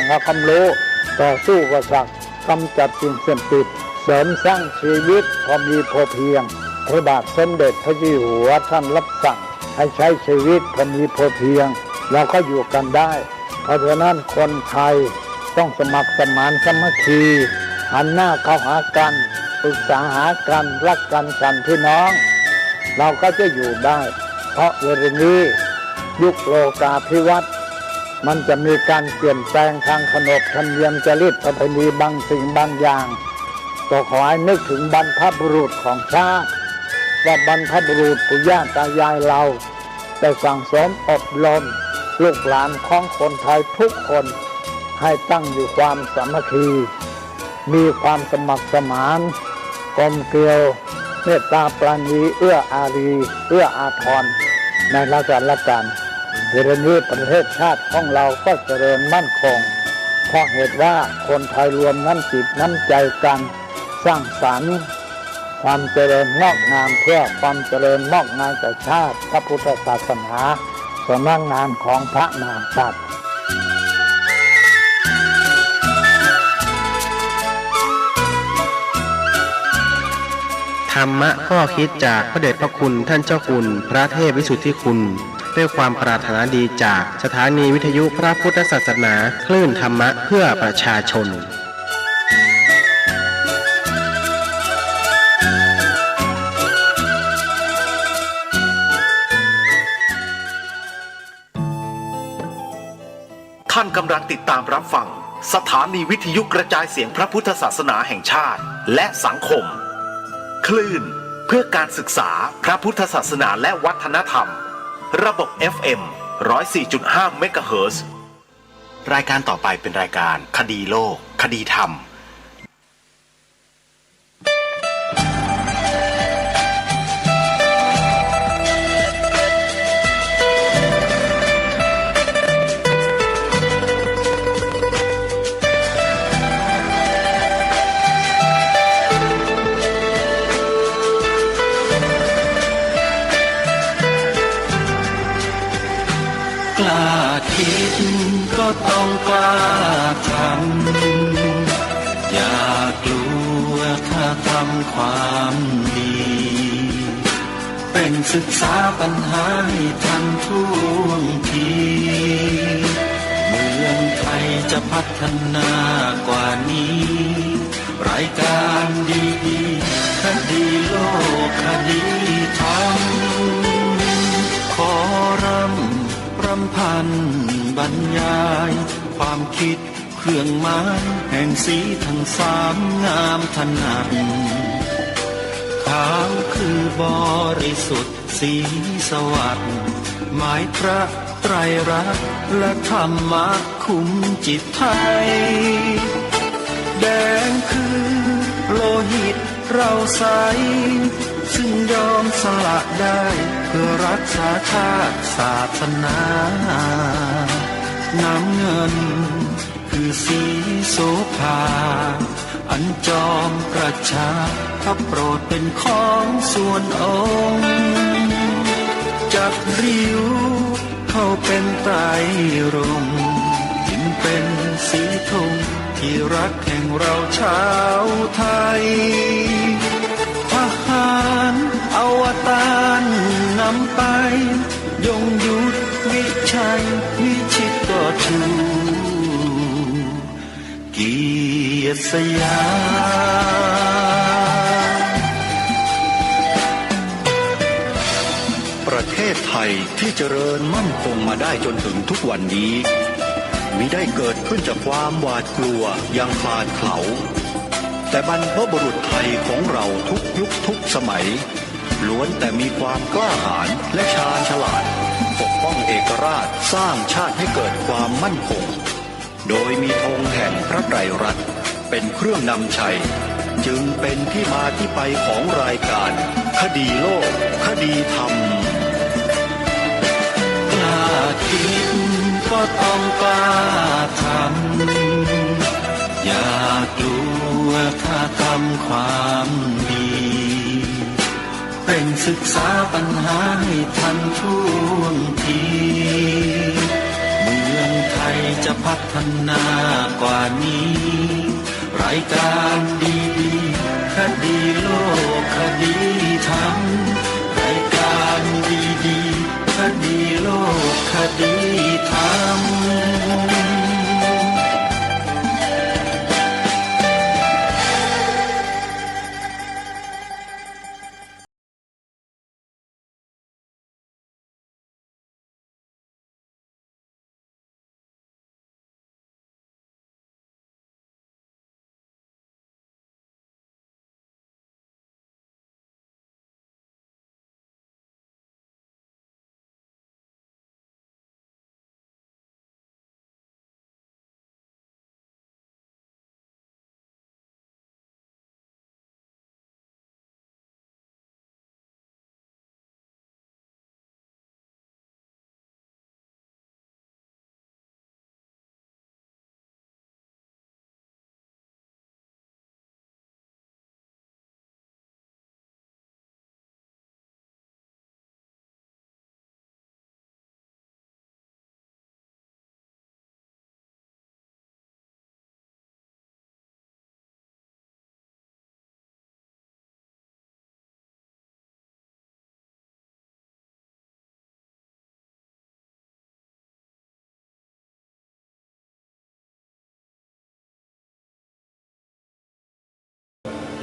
หาความรู้ต่อสู้กับสักกำจัดสิ่งเสพติดเสริมสร้างชีวิตพอมีพอเพียงพระบาทสมเด็จพระเจ้าอยู่หัวท่านรับสั่งให้ใช้ชีวิตพอมีพอเพียงเราก็อยู่กันได้เพราะฉะนั้นคนไทยต้องสมัครสมานสามัคคีหันหน้าเข้าหากันปรึกษาหากันรักกันฉันพี่น้องเราก็จะอยู่ได้เพราะเวลานี้ยุคโลกาภิวัตน์มันจะมีการเปลี่ยนแปลงทางขนบธรรมเนียมจริตประเพณีบางสิ่งบางอย่างก็ขอให้นึกถึงบรรพบุรุษของชาติว่าบรรพบุรุษปู่ย่าตายายเราได้สั่งสมอบรมลูกหลานของคนไทยทุกคนให้ตั้งอยู่ความสามัคคีมีความสมัครสมานกลมเกลียวเมตตาปราณีเอื้ออารีเอื้ออาทรในราชการเดี๋ยวนี้ประเทศชาติของเราก็เจริญมั่นคงเพราะเหตุว่าคนไทยรวมน้ำจิตน้ำใจกันสร้างสรรค์ความเจริญงอกงามเพื่อความเจริญงอกงามแก่ชาติพระพุทธศาสนาสำนักงานของพระมหากษัตริย์ธรรมะข้อคิดจากพระเดชพระคุณท่านเจ้าคุณพระเทพวิสุทธิคุณด้วยความปรารถนาดีจากสถานีวิทยุพระพุทธศาสนาคลื่นธรรมะเพื่อประชาชนท่านกำลังติดตามรับฟังสถานีวิทยุกระจายเสียงพระพุทธศาสนาแห่งชาติและสังคมคลื่นเพื่อการศึกษาพระพุทธศาสนาและวัฒนธรรมระบบ FM 104.5 เมกะเฮิรตซ์รายการต่อไปเป็นรายการคดีโลกคดีธรรมกล้าคิดก็ต้องกล้าทำอย่ากลัวถ้าทำความดีเป็นศึกษาปัญหาให้ทันท่วงทีเมืองไทยจะพัฒนากว่านี้รายการดีคดีโลกคดีธรรมขอรำพันบรรยายความคิดเครื่องหมายแห่งสีทั้งสามงามถนัดขาวคือบริสุทธิ์สีสวัสดิ์หมายพระไตรรัตน์และธรรมะคุ้มจิตไทยแดงคือโลหิตเราใสซึ่งยอมสละได้เพื่อรักษาชาติศาสนาน้ำเงินคือสีโสภาอันจอมประชาถ้าโปรดเป็นของส่วนองค์จับริ้วเข้าเป็นไตรรงค์จึงเป็นสีธงที่รักแห่งเราชาวไทยทหารอวตารนำไปยงยุทธวิชัยวิชิตก็ชูเกียรติสยามประเทศไทยที่เจริญมั่นคงมาได้จนถึงทุกวันนี้มิได้เกิดขึ้นจากความหวาดกลัวอย่างคลาดเขลาแต่บรรพบุรุษไทยของเราทุกยุคทุกสมัยล้วนแต่มีความกล้าหาญและชาญฉลาดปกป้องเอกราชสร้างชาติให้เกิดความมั่นคงโดยมีธงแห่งพระไตรรัตน์เป็นเครื่องนำชัยจึงเป็นที่มาที่ไปของรายการคดีโลกคดีธรรมกล้าคิดก็ต้องกล้าทำอย่ากลัวถ้าทำความดีเป็นศึกษาปัญหาให้ทันท่วงทีเมืองไทย จะพัฒนากว่านี้ รายการดีๆคดีโลกคดีธรรมรายการดีๆคดีโลกคดีธรรม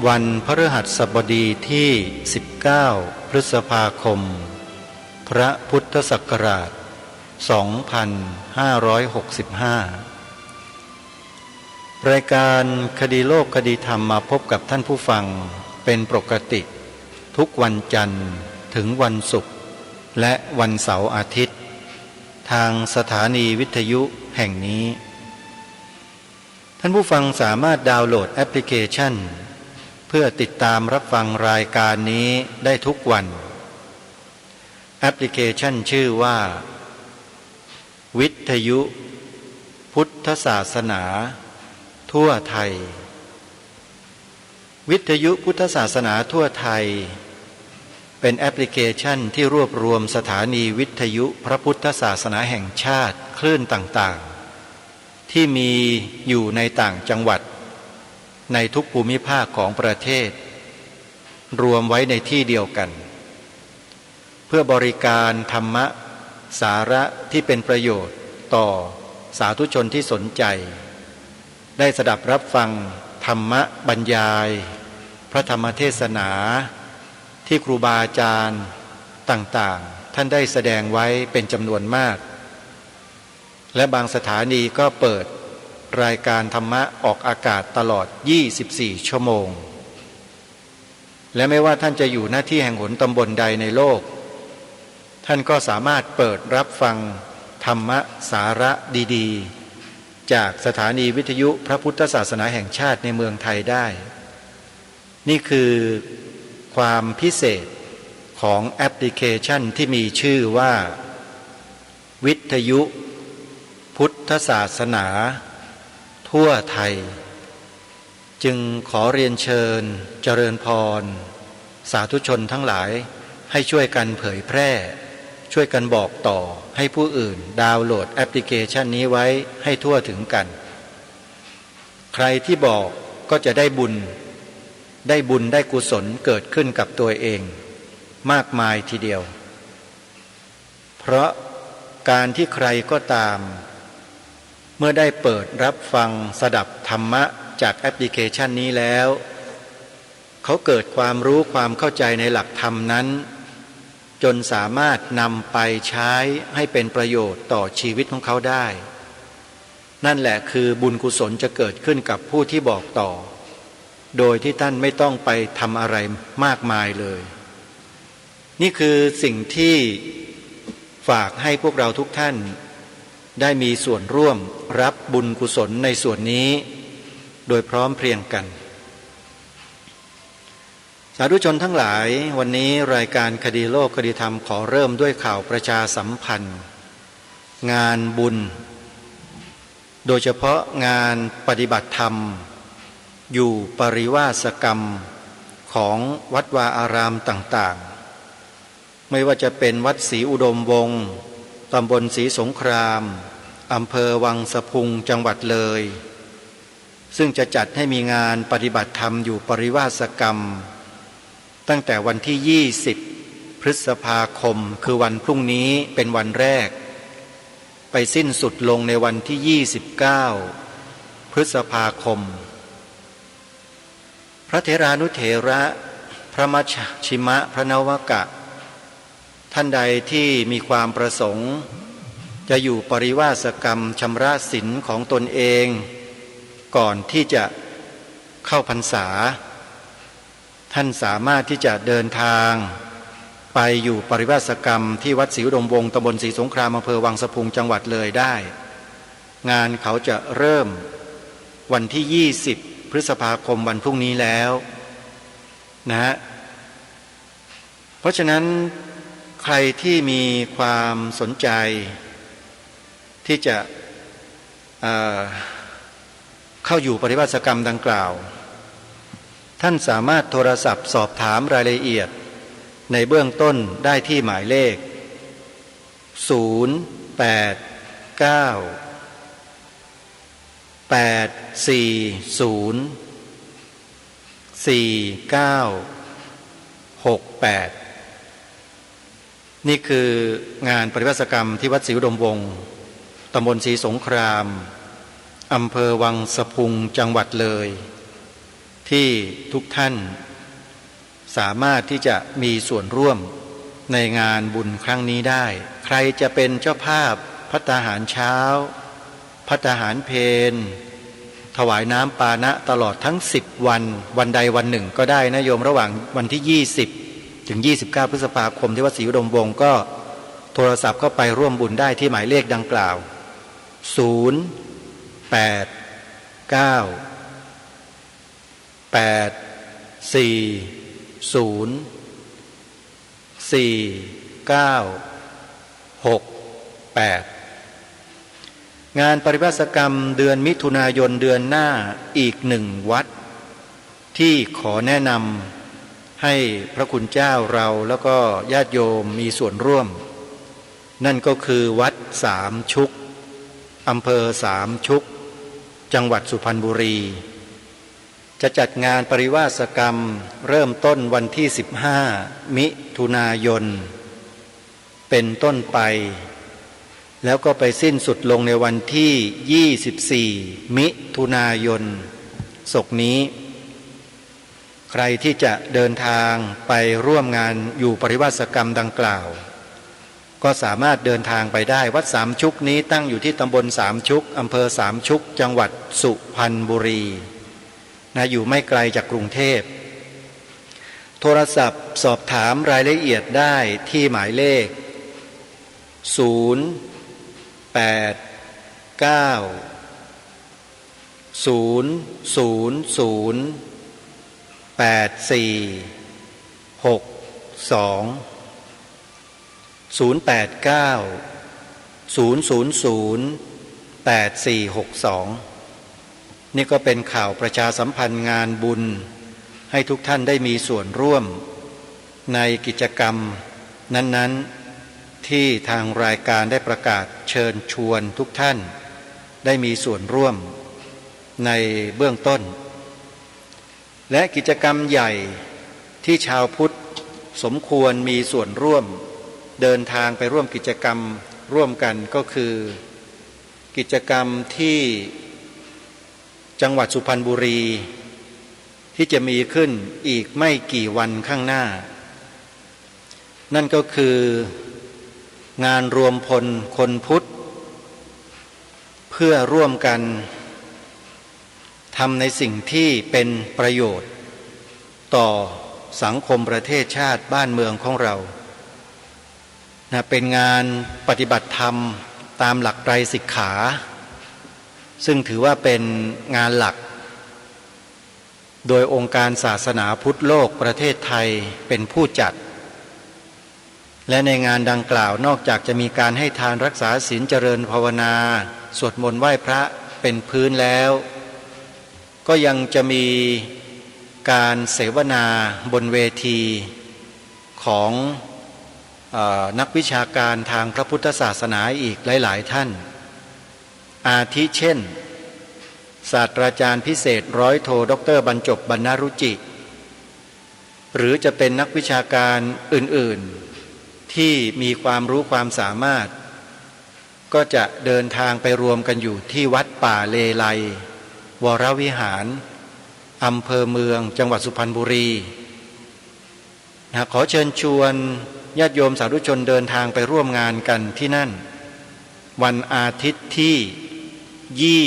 วันพฤหัสบดีที่ 19 พฤษภาคม พระพุทธศักราช 2565 รายการคดีโลกคดีธรรมมาพบกับท่านผู้ฟังเป็นปกติทุกวันจันทร์ถึงวันศุกร์และวันเสาร์อาทิตย์ทางสถานีวิทยุแห่งนี้ท่านผู้ฟังสามารถดาวน์โหลดแอปพลิเคชันเพื่อติดตามรับฟังรายการนี้ได้ทุกวันแอปพลิเคชันชื่อว่าวิทยุพุทธศาสนาทั่วไทยวิทยุพุทธศาสนาทั่วไทยเป็นแอปพลิเคชันที่รวบรวมสถานีวิทยุพระพุทธศาสนาแห่งชาติคลื่นต่างๆที่มีอยู่ในต่างจังหวัดในทุกภูมิภาคของประเทศรวมไว้ในที่เดียวกันเพื่อบริการธรรมะสาระที่เป็นประโยชน์ต่อสาธุชนที่สนใจได้สดับรับฟังธรรมะบรรยายพระธรรมเทศนาที่ครูบาอาจารย์ต่างๆท่านได้แสดงไว้เป็นจำนวนมากและบางสถานีก็เปิดรายการธรรมะออกอากาศตลอด24ชั่วโมงและไม่ว่าท่านจะอยู่หน้าที่แห่งหนตำบลใดในโลกท่านก็สามารถเปิดรับฟังธรรมะสาระดีๆจากสถานีวิทยุพระพุทธศาสนาแห่งชาติในเมืองไทยได้นี่คือความพิเศษของแอปพลิเคชันที่มีชื่อว่าวิทยุพุทธศาสนาทั่วไทยจึงขอเรียนเชิญเจริญพรสาธุชนทั้งหลายให้ช่วยกันเผยแพร่ช่วยกันบอกต่อให้ผู้อื่นดาวน์โหลดแอปพลิเคชันนี้ไว้ให้ทั่วถึงกันใครที่บอกก็จะได้บุญได้กุศลเกิดขึ้นกับตัวเองมากมายทีเดียวเพราะการที่ใครก็ตามเมื่อได้เปิดรับฟังสดับธรรมะจากแอปพลิเคชันนี้แล้วเขาเกิดความรู้ความเข้าใจในหลักธรรมนั้นจนสามารถนำไปใช้ให้เป็นประโยชน์ต่อชีวิตของเขาได้นั่นแหละคือบุญกุศลจะเกิดขึ้นกับผู้ที่บอกต่อโดยที่ท่านไม่ต้องไปทำอะไรมากมายเลยนี่คือสิ่งที่ฝากให้พวกเราทุกท่านได้มีส่วนร่วมรับบุญกุศลในส่วนนี้โดยพร้อมเพรียงกันสาธุชนทั้งหลายวันนี้รายการคดีโลกคดีธรรมขอเริ่มด้วยข่าวประชาสัมพันธ์งานบุญโดยเฉพาะงานปฏิบัติธรรมอยู่ปริวาสกรรมของวัดวาอารามต่างๆไม่ว่าจะเป็นวัดศรีอุดมวงศ์ตำบลศรีสงคราม อำเภอวังสะพุงจังหวัดเลยซึ่งจะจัดให้มีงานปฏิบัติธรรมอยู่ปริวาสกรรมตั้งแต่วันที่20พฤษภาคมคือวันพรุ่งนี้เป็นวันแรกไปสิ้นสุดลงในวันที่29พฤษภาคมพระเถรานุเถระพระมัชชิมะพระนวกะท่านใดที่มีความประสงค์จะอยู่ปริวาสกรรมชำระศีลของตนเองก่อนที่จะเข้าพรรษาท่านสามารถที่จะเดินทางไปอยู่ปริวาสกรรมที่วัดศรีอุดมวงศ์ตำบลศรีสงครามอำเภอวังสะพุงจังหวัดเลยได้งานเขาจะเริ่มวันที่20พฤษภาคมวันพรุ่งนี้แล้วนะฮะเพราะฉะนั้นใครที่มีความสนใจที่จะเข้าอยู่ปฏิบัติกรรมดังกล่าวท่านสามารถโทรศัพท์สอบถามรายละเอียดในเบื้องต้นได้ที่หมายเลข088404968นี่คืองานปฏิบัติกรรมที่วัดศรีอุดมวงศ์ตำบลศรีสงครามอำเภอวังสะพุงจังหวัดเลยที่ทุกท่านสามารถที่จะมีส่วนร่วมในงานบุญครั้งนี้ได้ใครจะเป็นเจ้าภาพภัตตาหารเช้าภัตตาหารเพลถวายน้ำปานะตลอดทั้ง10วันวันใดวันหนึ่งก็ได้นะโยมระหว่างวันที่20ถึง29พฤษภาคมที่วัดศรีอุดมวงศ์ก็โทรศัพท์เข้าไปร่วมบุญได้ที่หมายเลขดังกล่าวงานปริวาสกรรมเดือนมิถุนายนเดือนหน้าอีก1วัดที่ขอแนะนำให้พระคุณเจ้าเราแล้วก็ญาติโยมมีส่วนร่วมนั่นก็คือวัดสามชุกอำเภอสามชุกจังหวัดสุพรรณบุรีจะจัดงานปริวาสกรรมเริ่มต้นวันที่15มิถุนายนเป็นต้นไปแล้วก็ไปสิ้นสุดลงในวันที่24มิถุนายนศกนี้ใครที่จะเดินทางไปร่วมงานอยู่ปริวาสกรรมดังกล่าวก็สามารถเดินทางไปได้วัดสามชุกนี้ตั้งอยู่ที่ตำบลสามชุกอำเภอสามชุกจังหวัดสุพรรณบุรีนะอยู่ไม่ไกลจากกรุงเทพโทรศัพท์สอบถามรายละเอียดได้ที่หมายเลขนี่ก็เป็นข่าวประชาสัมพันธ์งานบุญให้ทุกท่านได้มีส่วนร่วมในกิจกรรมนั้นๆที่ทางรายการได้ประกาศเชิญชวนทุกท่านได้มีส่วนร่วมในเบื้องต้นและกิจกรรมใหญ่ที่ชาวพุทธสมควรมีส่วนร่วมเดินทางไปร่วมกิจกรรมร่วมกันก็คือกิจกรรมที่จังหวัดสุพรรณบุรีที่จะมีขึ้นอีกไม่กี่วันข้างหน้านั่นก็คืองานรวมพลคนพุทธเพื่อร่วมกันทำในสิ่งที่เป็นประโยชน์ต่อสังคมประเทศชาติบ้านเมืองของเราเป็นงานปฏิบัติธรรมตามหลักไตรสิกขาซึ่งถือว่าเป็นงานหลักโดยองค์การศาสนาพุทธโลกประเทศไทยเป็นผู้จัดและในงานดังกล่าวนอกจากจะมีการให้ทานรักษาศีลเจริญภาวนาสวดมนต์ไหว้พระเป็นพื้นแล้วก็ยังจะมีการเสวนาบนเวทีของนักวิชาการทางพระพุทธศาสนาอีกหลายๆท่าน อาทิเช่นศาสตราจารย์พิเศษร้อยโทดรบรรจบบรรณรุจิหรือจะเป็นนักวิชาการอื่นๆที่มีความรู้ความสามารถก็จะเดินทางไปรวมกันอยู่ที่วัดป่าเลไลวรวิหารอำเภอเมืองจังหวัดสุพรรณบุรีขอเชิญชวนญาติโยมสาธุชนเดินทางไปร่วมงานกันที่นั่นวันอาทิตย์ที่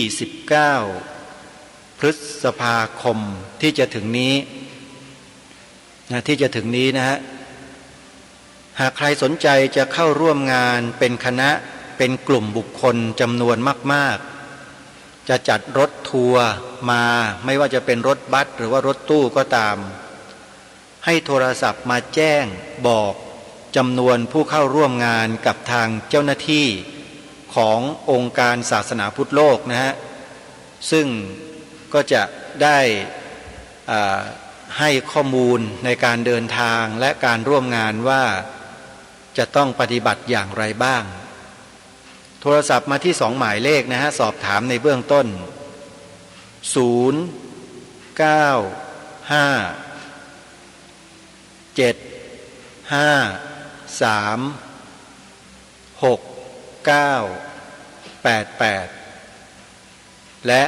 29พฤษภาคมที่จะถึงนี้นะฮะหากใครสนใจจะเข้าร่วมงานเป็นคณะเป็นกลุ่มบุคคลจำนวนมากๆจะจัดรถทัวร์มาไม่ว่าจะเป็นรถบัสหรือว่ารถตู้ก็ตามให้โทรศัพท์มาแจ้งบอกจำนวนผู้เข้าร่วมงานกับทางเจ้าหน้าที่ขององค์การศาสนาพุทธโลกนะฮะซึ่งก็จะได้ให้ข้อมูลในการเดินทางและการร่วมงานว่าจะต้องปฏิบัติอย่างไรบ้างโทรศัพท์มาที่2หมายเลขนะฮะสอบถามในเบื้องต้น095756988และ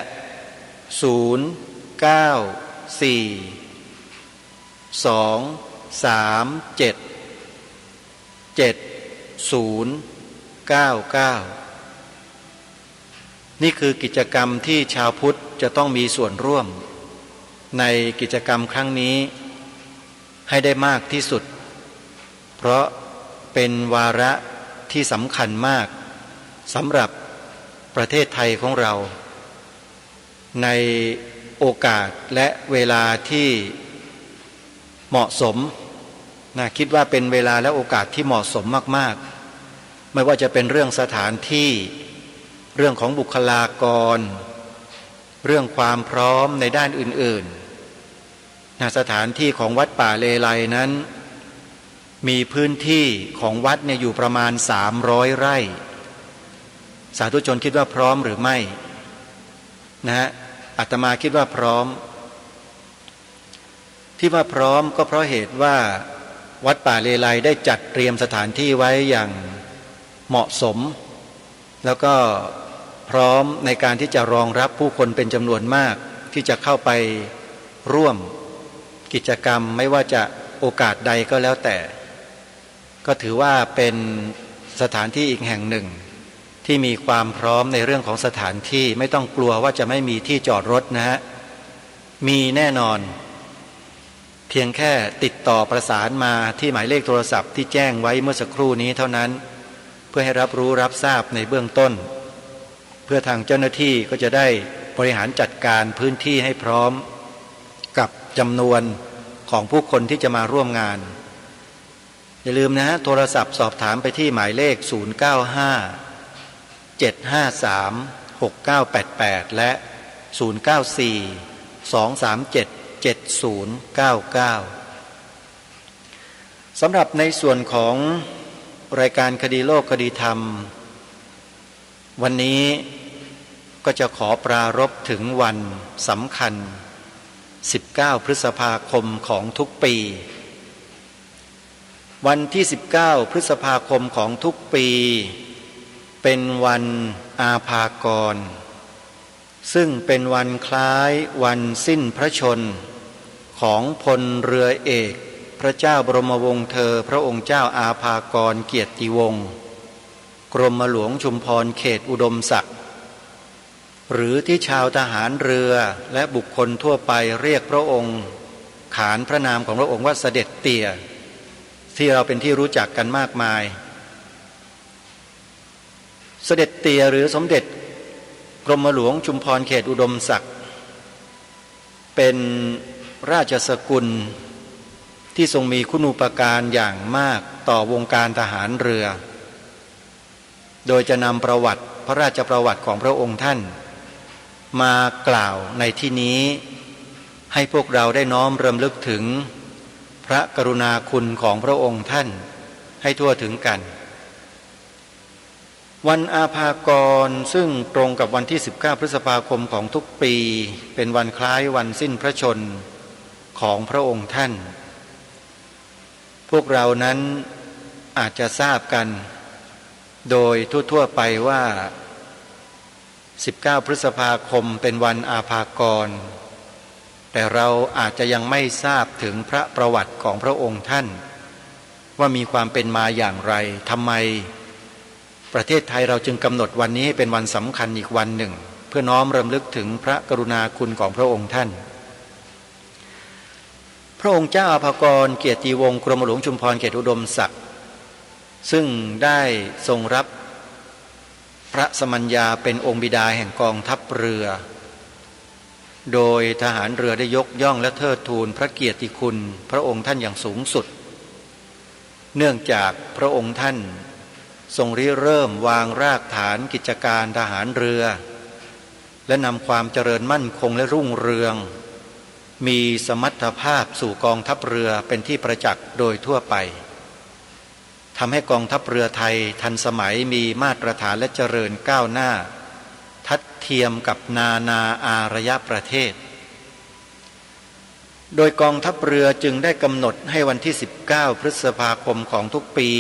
094-237-7099นี่คือกิจกรรมที่ชาวพุทธจะต้องมีส่วนร่วมในกิจกรรมครั้งนี้ให้ได้มากที่สุดเพราะเป็นวาระที่สำคัญมากสำหรับประเทศไทยของเราในโอกาสและเวลาที่เหมาะสมนะคิดว่าเป็นเวลาและโอกาสที่เหมาะสมมากๆไม่ว่าจะเป็นเรื่องสถานที่เรื่องของบุคลากรเรื่องความพร้อมในด้านอื่นๆนะสถานที่ของวัดป่าเลไลนั้นมีพื้นที่ของวัดเนี่ยอยู่ประมาณ300 ไร่สาธุชนคิดว่าพร้อมหรือไม่นะฮะอาตมาคิดว่าพร้อมที่ว่าพร้อมก็เพราะเหตุว่าวัดป่าเลไลได้จัดเตรียมสถานที่ไว้อย่างเหมาะสมแล้วก็พร้อมในการที่จะรองรับผู้คนเป็นจำนวนมากที่จะเข้าไปร่วมกิจกรรมไม่ว่าจะโอกาสใดก็แล้วแต่ก็ถือว่าเป็นสถานที่อีกแห่งหนึ่งที่มีความพร้อมในเรื่องของสถานที่ไม่ต้องกลัวว่าจะไม่มีที่จอดรถนะฮะมีแน่นอนเพียงแค่ติดต่อประสานมาที่หมายเลขโทรศัพท์ที่แจ้งไว้เมื่อสักครู่นี้เท่านั้นเพื่อให้รับรู้รับทราบในเบื้องต้นเพื่อทางเจ้าหน้าที่ก็จะได้บริหารจัดการพื้นที่ให้พร้อมกับจำนวนของผู้คนที่จะมาร่วมงานอย่าลืมนะฮะโทรศัพท์สอบถามไปที่หมายเลข095-753-6988และ094-237-7099สำหรับในส่วนของรายการคดีโลกคดีธรรมวันนี้ก็จะขอปรารภถึงวันสำคัญ19พฤษภาคมของทุกปีวันที่19พฤษภาคมของทุกปีเป็นวันอาภากรซึ่งเป็นวันคล้ายวันสิ้นพระชนของพลเรือเอกพระเจ้าบรมวงศ์เธอพระองค์เจ้าอาภากรเกียรติวงศ์กรมหลวงชุมพรเขตอุดมศักดิ์หรือที่ชาวทหารเรือและบุคคลทั่วไปเรียกพระองค์ขานพระนามของพระองค์ว่าเสด็จเตี่ยที่เราเป็นที่รู้จักกันมากมายเสด็จเตี่ยหรือสมเด็จกรมหลวงชุมพรเขตอุดมศักดิ์เป็นราชสกุลที่ทรงมีคุณูปการอย่างมากต่อวงการทหารเรือโดยจะนำประวัติพระราชประวัติของพระองค์ท่านมากล่าวในที่นี้ให้พวกเราได้น้อมรำลึกถึงพระกรุณาคุณของพระองค์ท่านให้ทั่วถึงกัน วันอาภากรซึ่งตรงกับวันที่19พฤษภาคมของทุกปีเป็นวันคล้ายวันสิ้นพระชนม์ของพระองค์ท่านพวกเรานั้นอาจจะทราบกันโดยทั่วๆไปว่า19พฤษภาคมเป็นวันอาภากรแต่เราอาจจะยังไม่ทราบถึงพระประวัติของพระองค์ท่านว่ามีความเป็นมาอย่างไรทำไมประเทศไทยเราจึงกำหนดวันนี้ให้เป็นวันสำคัญอีกวันหนึ่งเพื่อน้อมรำลึกถึงพระกรุณาคุณของพระองค์ท่านพระองค์เจ้าอาภากรเกียรติวงศ์กรมหลวงชุมพรเขตอุดมศักดิ์ซึ่งได้ทรงรับพระสมัญญาเป็นองค์บิดาแห่งกองทัพเรือโดยทหารเรือได้ยกย่องและเทิดทูนพระเกียรติคุณพระองค์ท่านอย่างสูงสุดเนื่องจากพระองค์ท่านทรงริเริ่มวางรากฐานกิจการทหารเรือและนำความเจริญมั่นคงและรุ่งเรืองมีสมรรถภาพสู่กองทัพเรือเป็นที่ประจักษ์โดยทั่วไปทำให้กองทัพเรือไทยทันสมัยมีมาตรฐานและเจริญก้าวหน้าทัดเทียมกับนานาอารยประเทศโดยกองทัพเรือจึงได้กำหนดให้วันที่19พฤษภาคมของทุกปี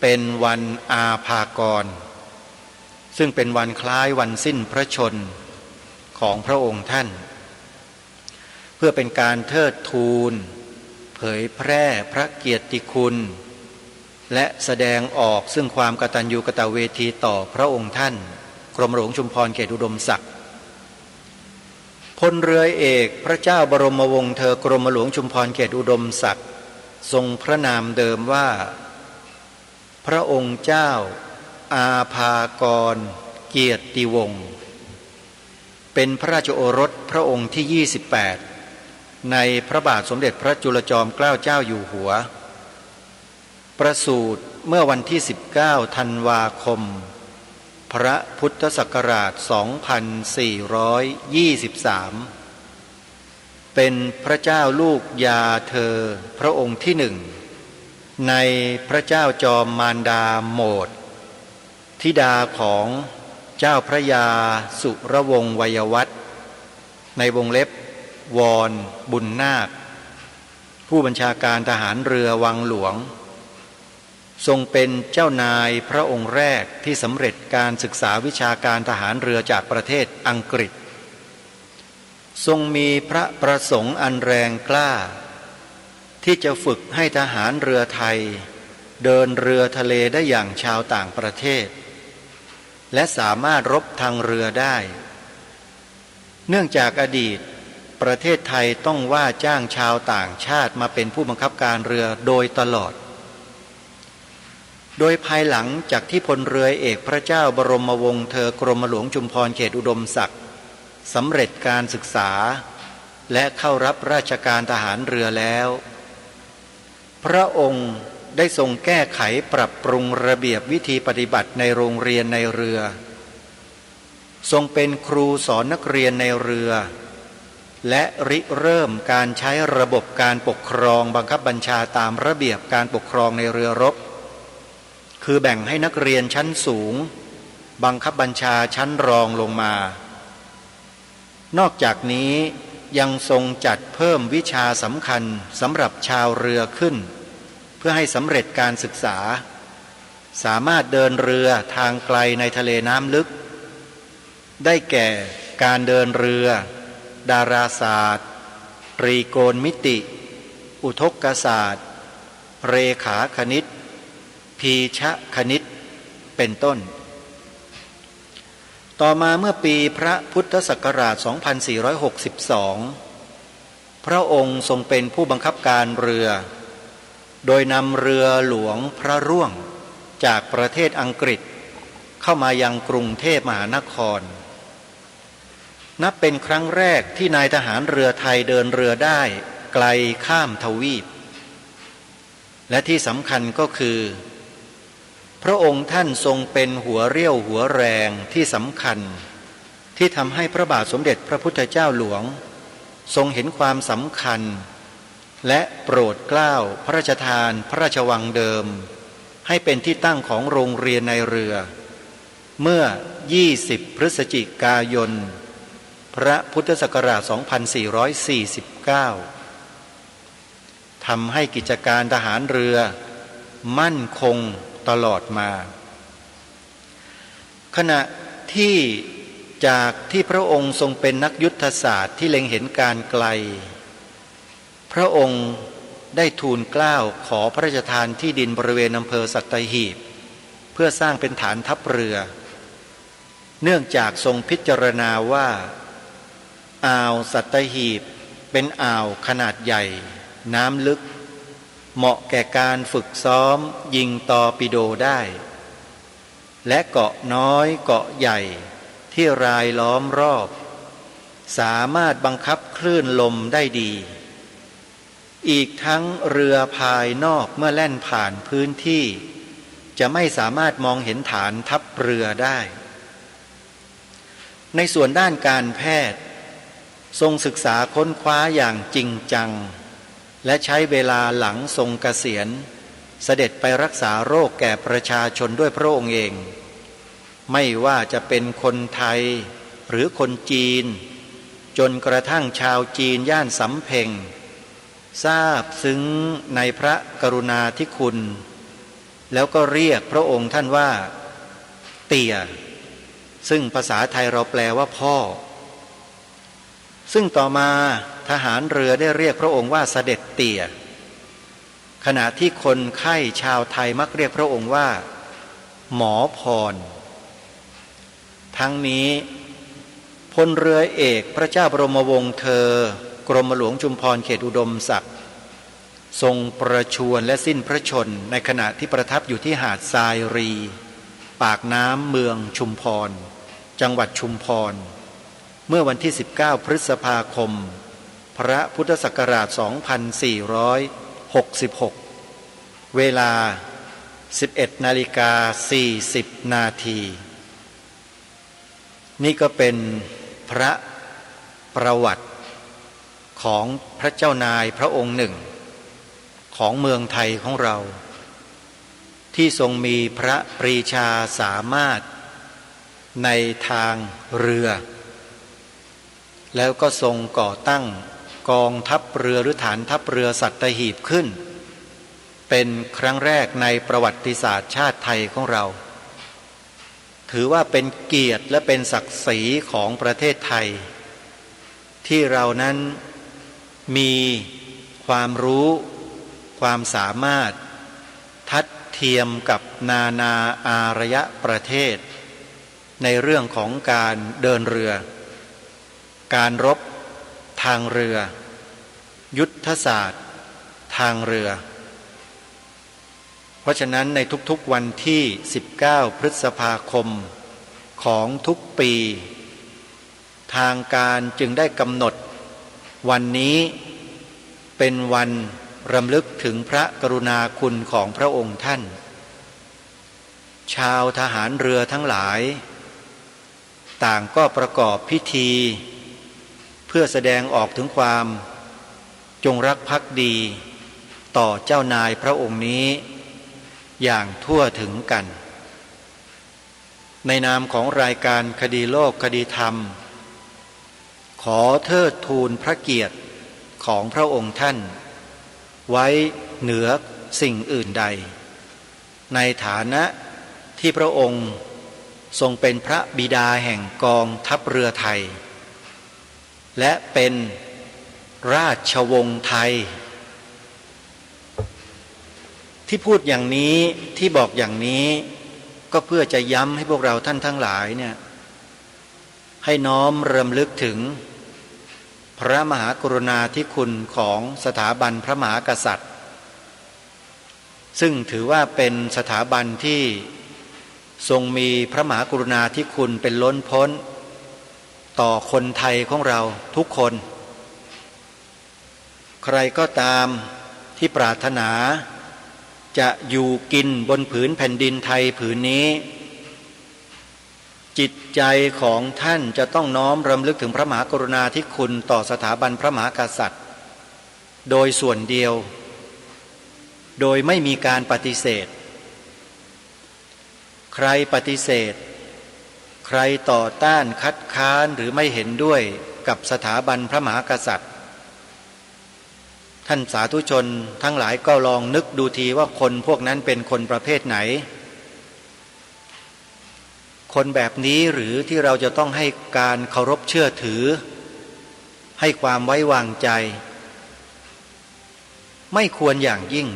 เป็นวันอาภากรซึ่งเป็นวันคล้ายวันสิ้นพระชนม์ของพระองค์ท่านเพื่อเป็นการเทิดทูนเผยแพร่พระเกียรติคุณและแสดงออกซึ่งความกตัญญูกตเวทีต่อพระองค์ท่านกรมหลวงชุมพรเขตอุดมศักดิ์พลเรือเอกพระเจ้าบรมวงศ์เธอกรมหลวงชุมพรเขตอุดมศักดิ์ทรงพระนามเดิมว่าพระองค์เจ้าอาภากรเกียรติวงศ์เป็นพระราชโอรสพระองค์ที่28ในพระบาทสมเด็จพระจุลจอมเกล้าเจ้าอยู่หัวประสูติเมื่อวันที่19ธันวาคมพระพุทธศักราช2423เป็นพระเจ้าลูกยาเธอพระองค์ที่หนึ่งในพระเจ้าจอมมารดาโหมดธิดาของเจ้าพระยาสุรวงศ์วัยวัฒน์ในวงเล็บวรบุญนาคผู้บัญชาการทหารเรือวังหลวงทรงเป็นเจ้านายพระองค์แรกที่สำเร็จการศึกษาวิชาการทหารเรือจากประเทศอังกฤษทรงมีพระประสงค์อันแรงกล้าที่จะฝึกให้ทหารเรือไทยเดินเรือทะเลได้อย่างชาวต่างประเทศและสามารถรบทางเรือได้เนื่องจากอดีตประเทศไทยต้องว่าจ้างชาวต่างชาติมาเป็นผู้บังคับการเรือโดยตลอดโดยภายหลังจากที่พลเรือเอกพระเจ้าบรมวงศ์เธอกรมหลวงชุมพรเขตอุดมศักดิ์สำเร็จการศึกษาและเข้ารับราชการทหารเรือแล้วพระองค์ได้ทรงแก้ไขปรับปรุงระเบียบวิธีปฏิบัติในโรงเรียนในเรือทรงเป็นครูสอนนักเรียนในเรือและริเริ่มการใช้ระบบการปกครองบังคับบัญชาตามระเบียบการปกครองในเรือรบคือแบ่งให้นักเรียนชั้นสูงบังคับบัญชาชั้นรองลงมานอกจากนี้ยังทรงจัดเพิ่มวิชาสำคัญสำหรับชาวเรือขึ้นเพื่อให้สำเร็จการศึกษาสามารถเดินเรือทางไกลในทะเลน้ำลึกได้แก่การเดินเรือดาราศาสตร์ตรีโกณมิติอุทกศาสตร์เรขาคณิตพีชคณิตเป็นต้นต่อมาเมื่อปีพระพุทธศักราช 2462 พระองค์ทรงเป็นผู้บังคับการเรือโดยนำเรือหลวงพระร่วงจากประเทศอังกฤษเข้ามายังกรุงเทพมหานครนับเป็นครั้งแรกที่นายทหารเรือไทยเดินเรือได้ไกลข้ามทวีปและที่สำคัญก็คือพระองค์ท่านทรงเป็นหัวเรี่ยวหัวแรงที่สำคัญที่ทำให้พระบาทสมเด็จพระพุทธเจ้าหลวงทรงเห็นความสำคัญและโปรดเกล้าพระราชทานพระราชวังเดิมให้เป็นที่ตั้งของโรงเรียนในเรือ เมื่อ 20 พฤศจิกายน พระพุทธศักราช 2449 ทำให้กิจการทหารเรือมั่นคงตลอดมา ขณะที่จากที่พระองค์ทรงเป็นนักยุทธศาสตร์ที่เล็งเห็นการไกลพระองค์ได้ทูลเกล้าขอพระราชทานที่ดินบริเวณอำเภอสัตหีบเพื่อสร้างเป็นฐานทัพเรือเนื่องจากทรงพิจารณาว่าอ่าวสัตหีบเป็นอ่าวขนาดใหญ่น้ำลึกเหมาะแก่การฝึกซ้อมยิงตอร์ปิโดได้และเกาะน้อยเกาะใหญ่ที่รายล้อมรอบสามารถบังคับคลื่นลมได้ดีอีกทั้งเรือภายนอกเมื่อแล่นผ่านพื้นที่จะไม่สามารถมองเห็นฐานทัพเรือได้ในส่วนด้านการแพทย์ทรงศึกษาค้นคว้าอย่างจริงจังและใช้เวลาหลังทรงเกษียณเสด็จไปรักษาโรคแก่ประชาชนด้วยพระองค์เองไม่ว่าจะเป็นคนไทยหรือคนจีนจนกระทั่งชาวจีนย่านสำเพ็งทราบซึ้งในพระกรุณาธิคุณแล้วก็เรียกพระองค์ท่านว่าเตี่ยซึ่งภาษาไทยเราแปลว่าพ่อซึ่งต่อมาทหารเรือได้เรียกพระองค์ว่าเสด็จเตี่ยขณะที่คนไข้ชาวไทยมักเรียกพระองค์ว่าหมอพรทั้งนี้พลเรือเอกพระเจ้าบรมวงศ์เธอกรมหลวงชุมพรเขตอุดมศักดิ์ทรงประชวรและสิ้นพระชนในขณะที่ประทับอยู่ที่หาดทรายรีปากน้ำเมืองชุมพรจังหวัดชุมพรเมื่อวันที่ 19 พฤษภาคมพระพุทธศักราช 2466 เวลา 11:40 นาทีนี่ก็เป็นพระประวัติของพระเจ้านายพระองค์หนึ่งของเมืองไทยของเราที่ทรงมีพระปรีชาสามารถในทางเรือแล้วก็ทรงก่อตั้งกองทัพเรือหรือฐานทัพเรือสัตหีบขึ้นเป็นครั้งแรกในประวัติศาสตร์ชาติไทยของเราถือว่าเป็นเกียรติและเป็นศักดิ์ศรีของประเทศไทยที่เรานั้นมีความรู้ความสามารถทัดเทียมกับนานาอารยประเทศในเรื่องของการเดินเรือการรบทางเรือยุทธศาสตร์ทางเรือเพราะฉะนั้นในทุกๆวันที่ 19 พฤษภาคมของทุกปีทางการจึงได้กำหนดวันนี้เป็นวันรำลึกถึงพระกรุณาคุณของพระองค์ท่านชาวทหารเรือทั้งหลายต่างก็ประกอบพิธีเพื่อแสดงออกถึงความจงรักภักดีต่อเจ้านายพระองค์นี้อย่างทั่วถึงกันในนามของรายการคดีโลกคดีธรรมขอเทิดทูนพระเกียรติของพระองค์ท่านไว้เหนือสิ่งอื่นใดในฐานะที่พระองค์ทรงเป็นพระบิดาแห่งกองทัพเรือไทยและเป็นราชวงศ์ไทยที่พูดอย่างนี้ที่บอกอย่างนี้ก็เพื่อจะย้ำให้พวกเราท่านทั้งหลายเนี่ยให้น้อมรำลึกถึงพระมหากรุณาธิคุณของสถาบันพระมหากษัตริย์ซึ่งถือว่าเป็นสถาบันที่ทรงมีพระมหากรุณาธิคุณเป็นล้นพ้นต่อคนไทยของเราทุกคนใครก็ตามที่ปรารถนาจะอยู่กินบนผืนแผ่นดินไทยผืนนี้จิตใจของท่านจะต้องน้อมรำลึกถึงพระมหากรุณาธิคุณต่อสถาบันพระมหากษัตริย์โดยส่วนเดียวโดยไม่มีการปฏิเสธใครปฏิเสธ รต่อต้านคัดค้านหรือไม่เห็นด้วยกับสถาบันพระมหากษัตริย์ท่านสาธุชนทั้งหลายก็ลองนึกดูทีว่าคนพวกนั้นเป็นคนประเภทไหนคนแบบนี้หรือที่เราจะต้องให้การเคารพเชื่อถือให้ความไว้วางใจไม่ควรอย่างยิ่ง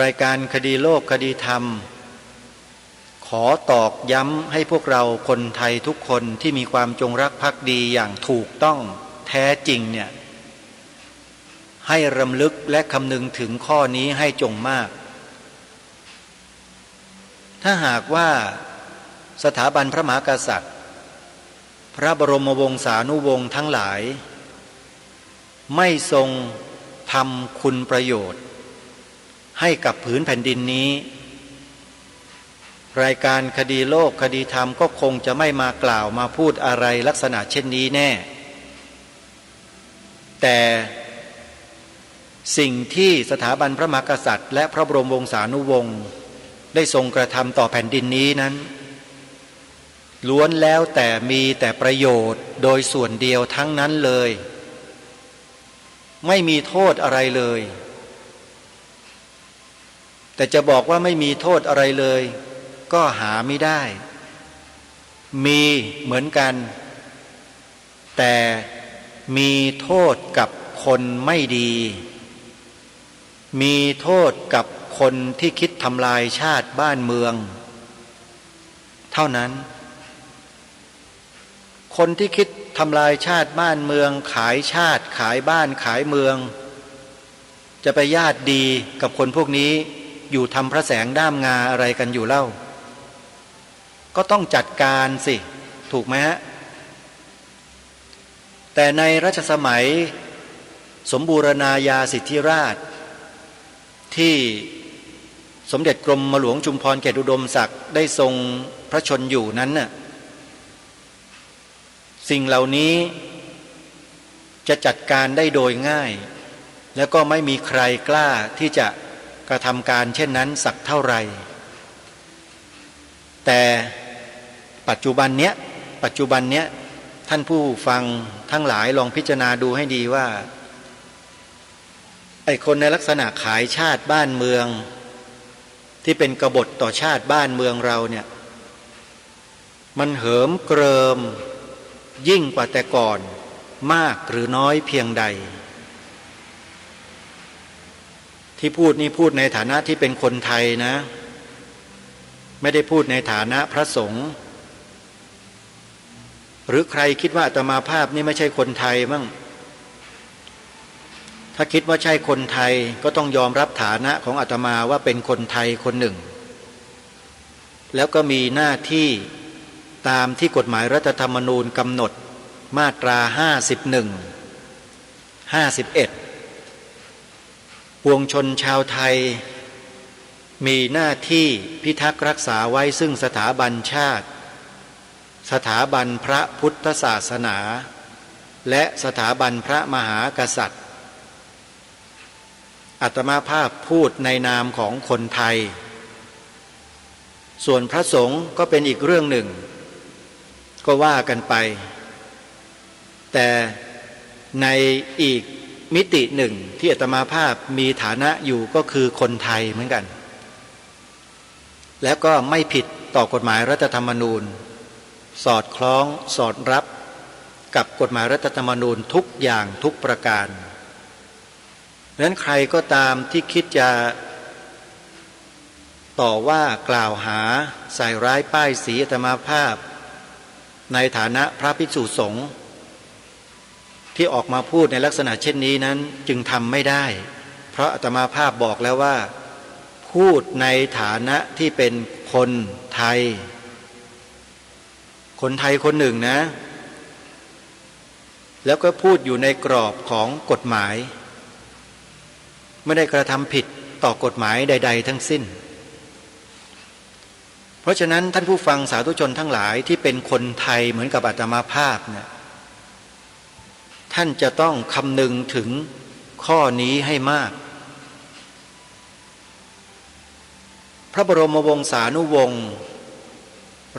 รายการคดีโลกคดีธรรมขอตอกย้ำให้พวกเราคนไทยทุกคนที่มีความจงรักภักดีอย่างถูกต้องแท้จริงเนี่ยให้รำลึกและคำนึงถึงข้อนี้ให้จงมากถ้าหากว่าสถาบันพระมหากษัตริย์พระบรมวงศานุวงศ์ทั้งหลายไม่ทรงทำคุณประโยชน์ให้กับผืนแผ่นดินนี้รายการคดีโลกคดีธรรมก็คงจะไม่มากล่าวมาพูดอะไรลักษณะเช่นนี้แน่แต่สิ่งที่สถาบันพระมหากษัตริย์และพระบรมวงศานุวงศ์ได้ทรงกระทำต่อแผ่นดินนี้นั้นล้วนแล้วแต่มีแต่ประโยชน์โดยส่วนเดียวทั้งนั้นเลยไม่มีโทษอะไรเลยแต่จะบอกว่าไม่มีโทษอะไรเลยก็หาไม่ได้มีเหมือนกันแต่มีโทษกับคนไม่ดีมีโทษกับคนที่คิดทำลายชาติบ้านเมืองเท่านั้นคนที่คิดทำลายชาติบ้านเมืองขายชาติขายบ้านขายเมืองจะไปญาติดีกับคนพวกนี้อยู่ทำพระแสงด้ามงาอะไรกันอยู่เล่าก็ต้องจัดการสิถูกไหมฮะแต่ในรัชสมัยสมบูรณาญาสิทธิราชที่สมเด็จกรมหลวงชุมพรเขตอุดมศักดิ์ได้ทรงพระชนอยู่นั้นน่ะสิ่งเหล่านี้จะจัดการได้โดยง่ายแล้วก็ไม่มีใครกล้าที่จะกระทำการเช่นนั้นสักเท่าไหร่แต่ปัจจุบันเนี้ยท่านผู้ฟังทั้งหลายลองพิจารณาดูให้ดีว่าไอ้คนในลักษณะขายชาติบ้านเมืองที่เป็นกบฏต่อชาติบ้านเมืองเราเนี่ยมันเหิมเกริมยิ่งกว่าแต่ก่อนมากหรือน้อยเพียงใดที่พูดนี่พูดในฐานะที่เป็นคนไทยนะไม่ได้พูดในฐานะพระสงฆ์หรือใครคิดว่าอาตมาภาพนี่ไม่ใช่คนไทยมั่งถ้าคิดว่าใช่คนไทยก็ต้องยอมรับฐานะของอาตมาว่าเป็นคนไทยคนหนึ่งแล้วก็มีหน้าที่ตามที่กฎหมายรัฐธรรมนูญกำหนดมาตรา51 51ปวงชนชาวไทยมีหน้าที่พิทักษ์รักษาไว้ซึ่งสถาบันชาติสถาบันพระพุทธศาสนาและสถาบันพระมหากษัตริย์อาตมาภาพพูดในนามของคนไทยส่วนพระสงฆ์ก็เป็นอีกเรื่องหนึ่งก็ว่ากันไปแต่ในอีกมิติหนึ่งที่อาตมาภาพมีฐานะอยู่ก็คือคนไทยเหมือนกันแล้วก็ไม่ผิดต่อกฎหมายรัฐธรรมนูญสอดคล้องสอดรับกับกฎหมายรัฐธรรมนูญทุกอย่างทุกประการดังนั้นใครก็ตามที่คิดจะต่อว่ากล่าวหาใส่ร้ายป้ายสีอาตมาภาพในฐานะพระภิกษุสงฆ์ที่ออกมาพูดในลักษณะเช่นนี้นั้นจึงทำไม่ได้เพราะอาตมาภาพบอกแล้วว่าพูดในฐานะที่เป็นคนไทยคนไทยคนหนึ่งนะแล้วก็พูดอยู่ในกรอบของกฎหมายไม่ได้กระทำผิดต่อกฎหมายใดๆทั้งสิ้นเพราะฉะนั้นท่านผู้ฟังสาธุชนทั้งหลายที่เป็นคนไทยเหมือนกับอาตมาภาพเนี่ยท่านจะต้องคำนึงถึงข้อนี้ให้มากพระบรมวงศานุวงศ์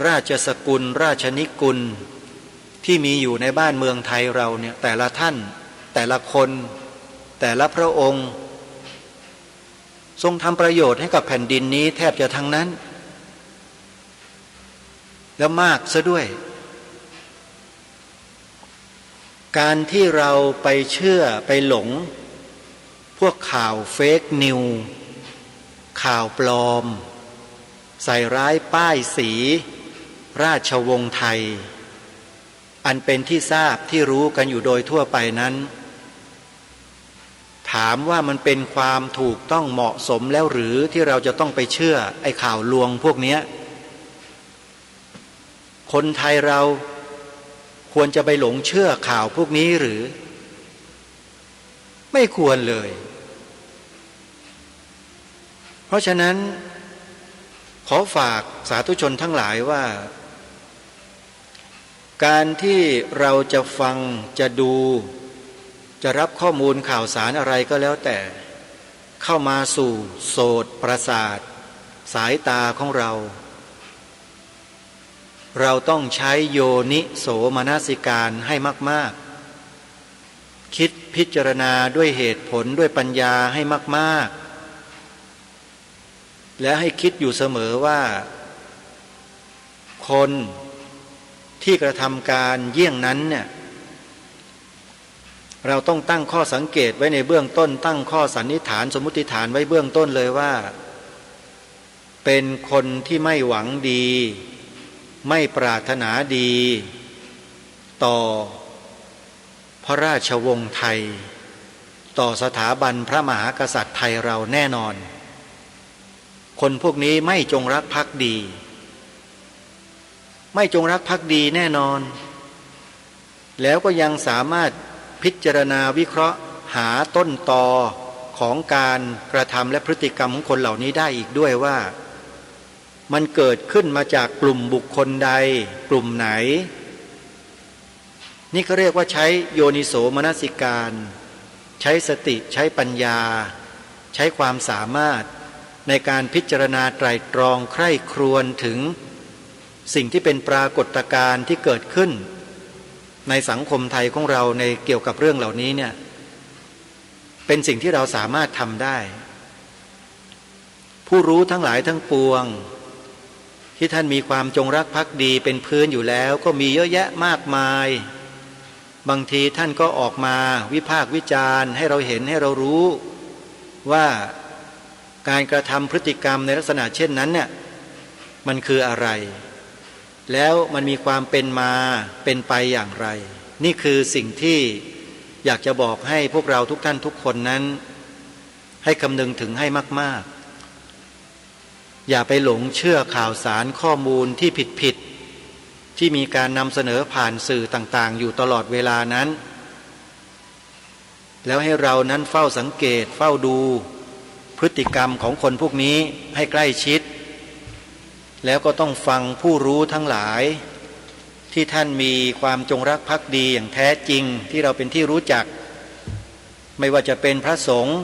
ราชสกุลราชนิกุลที่มีอยู่ในบ้านเมืองไทยเราเนี่ยแต่ละท่านแต่ละคนแต่ละพระองค์ทรงทำประโยชน์ให้กับแผ่นดินนี้แทบจะทั้งนั้นแล้วมากซะด้วยการที่เราไปเชื่อไปหลงพวกข่าวเฟกนิวข่าวปลอมใส่ร้ายป้ายสีราชวงศ์ไทยอันเป็นที่ทราบที่รู้กันอยู่โดยทั่วไปนั้นถามว่ามันเป็นความถูกต้องเหมาะสมแล้วหรือที่เราจะต้องไปเชื่อไอ้ข่าวลวงพวกนี้คนไทยเราควรจะไปหลงเชื่อข่าวพวกนี้หรือไม่ควรเลยเพราะฉะนั้นขอฝากสาธุชนทั้งหลายว่าการที่เราจะฟังจะดูจะรับข้อมูลข่าวสารอะไรก็แล้วแต่เข้ามาสู่โสตประสาทสายตาของเราต้องใช้โยนิโสมนสิการให้มากๆคิดพิจารณาด้วยเหตุผลด้วยปัญญาให้มากๆและให้คิดอยู่เสมอว่าคนที่กระทำการเยี่ยงนั้นเนี่ยเราต้องตั้งข้อสังเกตไว้ในเบื้องต้นตั้งข้อสันนิษฐานสมมุติฐานไว้เบื้องต้นเลยว่าเป็นคนที่ไม่หวังดีไม่ปรารถนาดีต่อพระราชวงศ์ไทยต่อสถาบันพระมหากษัตริย์ไทยเราแน่นอนคนพวกนี้ไม่จงรักภักดีไม่จงรักภักดีแน่นอนแล้วก็ยังสามารถพิจารณาวิเคราะห์หาต้นตอของการกระทำและพฤติกรรมของคนเหล่านี้ได้อีกด้วยว่ามันเกิดขึ้นมาจากกลุ่มบุคคลใดกลุ่มไหนนี่เขาเรียกว่าใช้โยนิโสมนสิการใช้สติใช้ปัญญาใช้ความสามารถในการพิจารณาไตร่ตรองใคร่ครวญถึงสิ่งที่เป็นปรากฏการณ์ที่เกิดขึ้นในสังคมไทยของเราในเกี่ยวกับเรื่องเหล่านี้เนี่ยเป็นสิ่งที่เราสามารถทำได้ผู้รู้ทั้งหลายทั้งปวงที่ท่านมีความจงรักภักดีเป็นพื้นอยู่แล้วก็มีเยอะแยะมากมายบางทีท่านก็ออกมาวิพากษ์วิจารณ์ให้เราเห็นให้เรารู้ว่าการกระทำพฤติกรรมในลักษณะเช่นนั้นเนี่ยมันคืออะไรแล้วมันมีความเป็นมาเป็นไปอย่างไรนี่คือสิ่งที่อยากจะบอกให้พวกเราทุกท่านทุกคนนั้นให้คำนึงถึงให้มากๆอย่าไปหลงเชื่อข่าวสารข้อมูลที่ผิดที่มีการนำเสนอผ่านสื่อต่างๆอยู่ตลอดเวลานั้นแล้วให้เรานั้นเฝ้าสังเกตเฝ้าดูพฤติกรรมของคนพวกนี้ให้ใกล้ชิดแล้วก็ต้องฟังผู้รู้ทั้งหลายที่ท่านมีความจงรักภักดีอย่างแท้จริงที่เราเป็นที่รู้จักไม่ว่าจะเป็นพระสงฆ์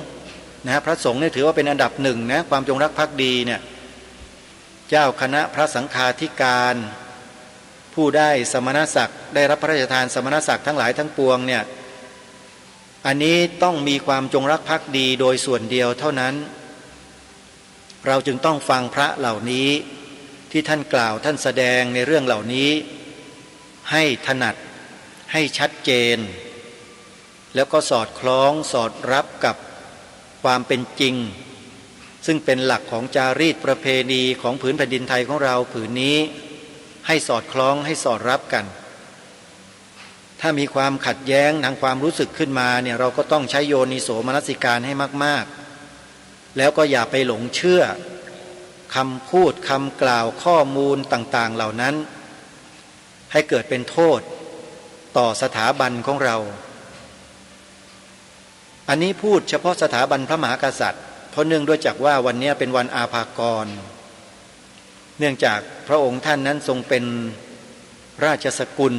นะพระสงฆ์เนี่ยถือว่าเป็นอันดับหนึ่งนะความจงรักภักดีเนี่ยเจ้าคณะพระสังฆาธิการผู้ได้สมณศักดิ์ได้รับพระราชทานสมณศักดิ์ทั้งหลายทั้งปวงเนี่ยอันนี้ต้องมีความจงรักภักดีโดยส่วนเดียวเท่านั้นเราจึงต้องฟังพระเหล่านี้ที่ท่านกล่าวท่านแสดงในเรื่องเหล่านี้ให้ถนัดให้ชัดเจนแล้วก็สอดคล้องสอดรับกับความเป็นจริงซึ่งเป็นหลักของจารีตประเพณีของผืนแผ่นดินไทยของเราผืนนี้ให้สอดคล้องให้สอดรับกันถ้ามีความขัดแย้งทางความรู้สึกขึ้นมาเนี่ยเราก็ต้องใช้โยนิโสมนสิการให้มากๆแล้วก็อย่าไปหลงเชื่อคำพูดคำกล่าวข้อมูลต่างๆเหล่านั้นให้เกิดเป็นโทษต่อสถาบันของเราอันนี้พูดเฉพาะสถาบันพระมหากษัตริย์เพราะเนื่องด้วยจากว่าวันนี้เป็นวันอาภากรเนื่องจากพระองค์ท่านนั้นทรงเป็นราชสกุล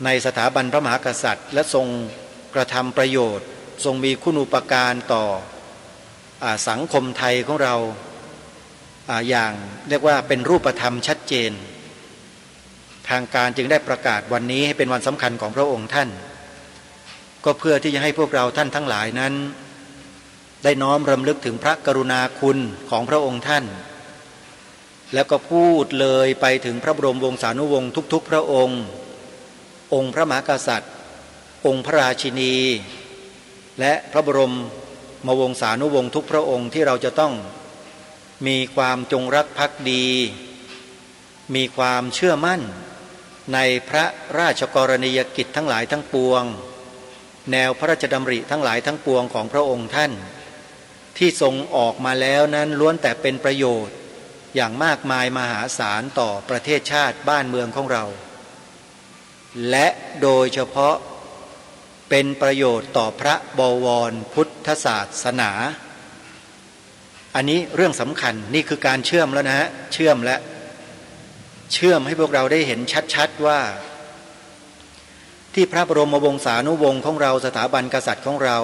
ในสถาบันพระมหากษัตริย์และทรงกระทำประโยชน์ทรงมีคุณูปการต่อสังคมไทยของเรา อย่างเรียกว่าเป็นรูปธรรมชัดเจนทางการจึงได้ประกาศวันนี้ให้เป็นวันสำคัญของพระองค์ท่านก็เพื่อที่จะให้พวกเราท่านทั้งหลายนั้นได้น้อมรำลึกถึงพระกรุณาคุณของพระองค์ท่านแล้วก็พูดเลยไปถึงพระบรมวงศานุวงศ์ทุกๆพระองค์องค์พระมหากษัตริย์องค์พระราชินีและพระบรมวงศานุวงศ์ทุกพระองค์ที่เราจะต้องมีความจงรักภักดีมีความเชื่อมั่นในพระราชกรณียกิจทั้งหลายทั้งปวงแนวพระราชดำริทั้งหลายทั้งปวงของพระองค์ท่านที่ทรงออกมาแล้วนั้นล้วนแต่เป็นประโยชน์อย่างมากมายมหาศาลต่อประเทศชาติบ้านเมืองของเราและโดยเฉพาะเป็นประโยชน์ต่อพระบวรพุทธศาสนาอันนี้เรื่องสำคัญนี่คือการเชื่อมแล้วนะฮะเชื่อมให้พวกเราได้เห็นชัดๆว่าที่พระบรมวงศานุวงศ์ของเราสถาบันกษัตริย์ของเรา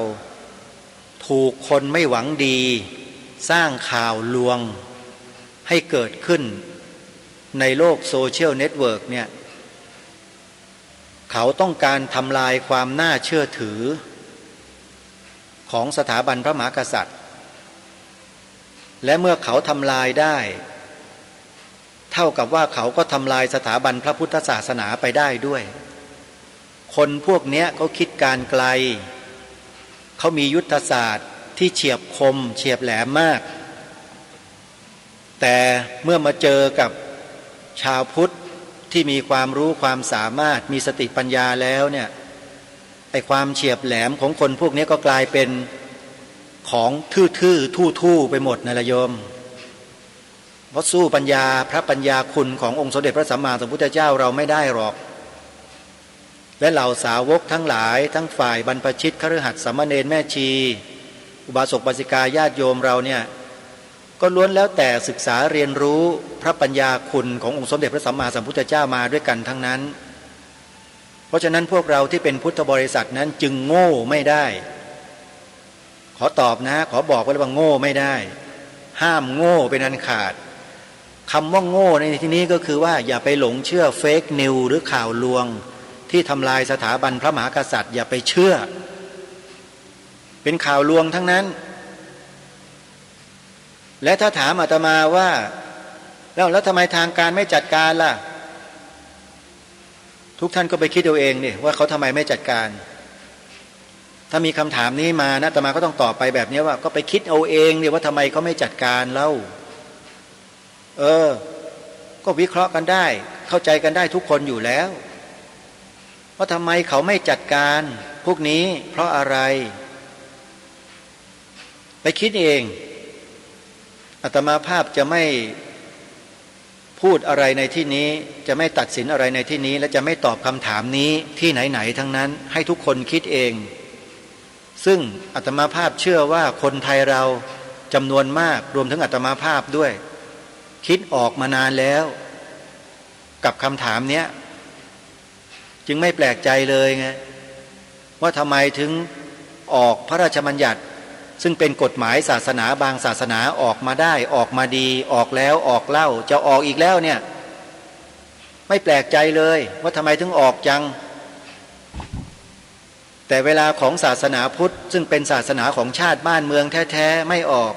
ถูกคนไม่หวังดีสร้างข่าวลวงให้เกิดขึ้นในโลกโซเชียลเน็ตเวิร์กเนี่ยเขาต้องการทำลายความน่าเชื่อถือของสถาบันพระมหากษัตริย์และเมื่อเขาทำลายได้เท่ากับว่าเขาก็ทำลายสถาบันพระพุทธศาสนาไปได้ด้วยคนพวกนี้เขาคิดการไกลเขามียุทธศาสตร์ที่เฉียบคมเฉียบแหลมมากแต่เมื่อมาเจอกับชาวพุทธที่มีความรู้ความสามารถมีสติปัญญาแล้วเนี่ยไอ้ความเฉียบแหลมของคนพวกนี้ก็กลายเป็นของทื่อๆทู่ๆไปหมดนะละโยมเพราะสู้ปัญญาพระปัญญาคุณขององค์สมเด็จพระสัมมาสัมพุทธเจ้าเราไม่ได้หรอกและเหล่าสาวกทั้งหลายทั้งฝ่ายบรรพชิตคฤหัสถ์สามเณรแม่ชีอุบาสกอุบาสิกาญาติโยมเราเนี่ยก็ล้วนแล้วแต่ศึกษาเรียนรู้พระปัญญาคุณขององค์สมเด็จพระสัมมาสัมพุทธเจ้ามาด้วยกันทั้งนั้นเพราะฉะนั้นพวกเราที่เป็นพุทธบริษัทนั้นจึงโง่ไม่ได้ขอตอบนะขอบอกไว้เลยว่าโง่ไม่ได้ห้ามโง่เป็นอันขาดคำว่าโง่ในที่นี้ก็คือว่าอย่าไปหลงเชื่อเฟกนิวหรือข่าวลวงที่ทำลายสถาบันพระมหากษัตริย์อย่าไปเชื่อเป็นข่าวลวงทั้งนั้นและถ้าถามอาตมาว่าแล้วทำไมทางการไม่จัดการล่ะทุกท่านก็ไปคิดเอาเองนี่ว่าเขาทำไมไม่จัดการถ้ามีคำถามนี้มานะอาตมาก็ต้องตอบไปแบบนี้ว่าก็ไปคิดเอาเองนี่ว่าทำไมเขาไม่จัดการเล่าก็วิเคราะห์กันได้เข้าใจกันได้ทุกคนอยู่แล้วว่าทำไมเขาไม่จัดการพวกนี้เพราะอะไรไปคิดเองอาตมาภาพจะไม่พูดอะไรในที่นี้จะไม่ตัดสินอะไรในที่นี้และจะไม่ตอบคำถามนี้ที่ไหนๆทั้งนั้นให้ทุกคนคิดเองซึ่งอาตมาภาพเชื่อว่าคนไทยเราจำนวนมากรวมถึงอาตมาภาพด้วยคิดออกมานานแล้วกับคำถามเนี้ยจึงไม่แปลกใจเลยไงว่าทำไมถึงออกพระราชบัญญัติซึ่งเป็นกฎหมายศาสนาบางศาสนาออกมาได้ออกมาดีออกแล้วออกเล่าจะออกอีกแล้วเนี่ยไม่แปลกใจเลยว่าทำไมถึงออกจังแต่เวลาของศาสนาพุทธซึ่งเป็นศาสนาของชาติบ้านเมืองแท้ๆไม่ออก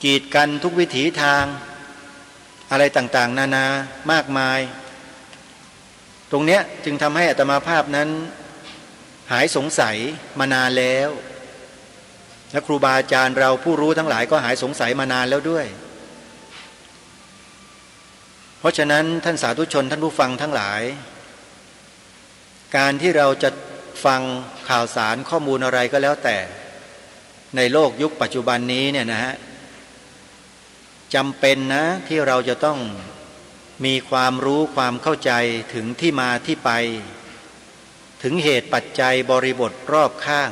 กีดกันทุกวิถีทางอะไรต่างๆนานามากมายตรงเนี้ยจึงทำให้อาตมาภาพนั้นหายสงสัยมานานแล้วและครูบาอาจารย์เราผู้รู้ทั้งหลายก็หายสงสัยมานานแล้วด้วยเพราะฉะนั้นท่านสาธุชนท่านผู้ฟังทั้งหลายการที่เราจะฟังข่าวสารข้อมูลอะไรก็แล้วแต่ในโลกยุคปัจจุบันนี้เนี่ยนะฮะจำเป็นนะที่เราจะต้องมีความรู้ความเข้าใจถึงที่มาที่ไปถึงเหตุปัจจัยบริบทรอบข้าง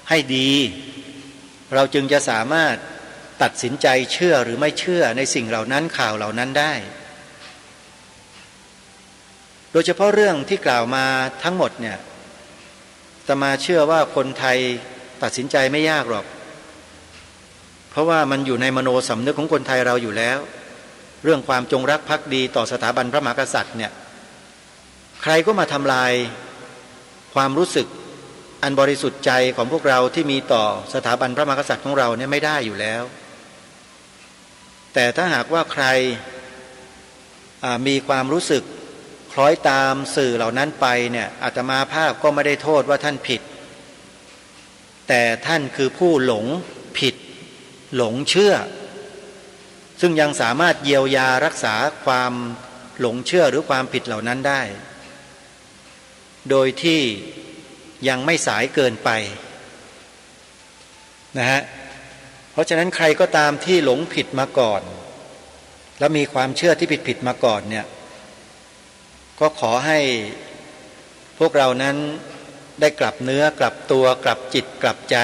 ให้ดีเราจึงจะสามารถตัดสินใจเชื่อหรือไม่เชื่อในสิ่งเหล่านั้นข่าวเหล่านั้นได้โดยเฉพาะเรื่องที่กล่าวมาทั้งหมดเนี่ยอาตมาเชื่อว่าคนไทยตัดสินใจไม่ยากหรอกเพ เพราะว่ามันอยู่ในมโนสำนึกของคนไทยเราอยู่แล้วเรื่องความจงรักภักดีต่อสถาบันพระมหากษัตริย์เนี่ยใครก็มาทำลายความรู้สึกอันบริสุทธิ์ใจของพวกเราที่มีต่อสถาบันพระมหากษัตริย์ของเราเนี่ยไม่ได้อยู่แล้วแต่ถ้าหากว่าใครมีความรู้สึกคล้อยตามสื่อเหล่านั้นไปเนี่ยอาตมาภาพก็ไม่ได้โทษว่าท่านผิดแต่ท่านคือผู้หลงผิดหลงเชื่อซึ่งยังสามารถเยียวยารักษาความหลงเชื่อหรือความผิดเหล่านั้นได้โดยที่ยังไม่สายเกินไปนะฮะเพราะฉะนั้นใครก็ตามที่หลงผิดมาก่อนแล้วมีความเชื่อที่ผิดมาก่อนเนี่ยก็ขอให้พวกเรานั้นได้กลับเนื้อกลับตัวกลับจิตกลับใจ